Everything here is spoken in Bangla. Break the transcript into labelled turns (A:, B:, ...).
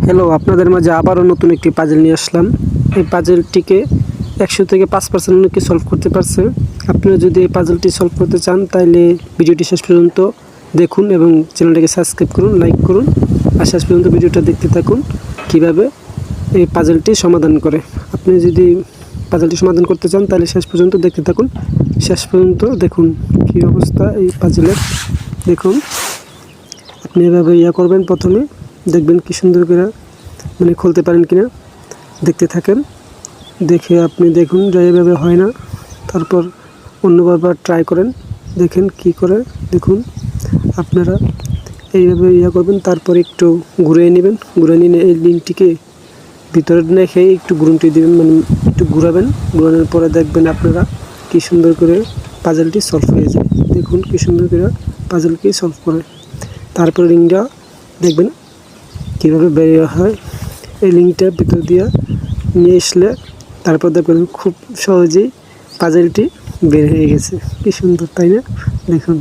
A: হ্যালো, আপনাদের মাঝে আবারও নতুন একটি পাজেল নিয়ে আসলাম। এই পাজেলটিকে 100 থেকে 5% অনেকে সলভ করতে পারছে। আপনারা যদি এই পাজেলটি সলভ করতে চান তাহলে ভিডিওটি শেষ পর্যন্ত দেখুন এবং চ্যানেলটাকে সাবস্ক্রাইব করুন, লাইক করুন আর শেষ পর্যন্ত ভিডিওটা দেখতে থাকুন কিভাবে এই পাজেলটি সমাধান করে। আপনি যদি পাজেলটি সমাধান করতে চান তাহলে শেষ পর্যন্ত দেখতে থাকুন। শেষ পর্যন্ত দেখুন কী অবস্থা এই পাজেলের। দেখুন আপনি এভাবে করবেন, প্রথমে দেখবেন কি সুন্দর করে খুলতে পারেন কিনা, দেখতে থাকেন। দেখে আপনি দেখুন যে এভাবে হয় না, তারপর অন্যভাবে ট্রাই করেন, দেখেন কি করে। দেখুন আপনারা এইভাবে করবেন, তারপর একটু ঘুরিয়ে নেবেন। ঘুরিয়ে নিয়ে এই লিঙ্কটিকে ভিতরে রেখে একটু ঘুরুনটি দেবেন, একটু ঘুরাবেন। ঘুরানোর পরে দেখবেন আপনারা কি সুন্দর করে পাজেলটি সলভ হয়ে যায়। দেখুন কি সুন্দর করে পাজেলকে সলভ করে। তারপর লিঙ্কটা দেখবেন কীভাবে বেরিয়ে হয়। এই লিঙ্কটার ভিতর দিয়ে নিয়ে আসলে তারপর দেখবেন খুব সহজেই পাজেলটি বের হয়ে গেছে। কি সুন্দর, তাই না? দেখুন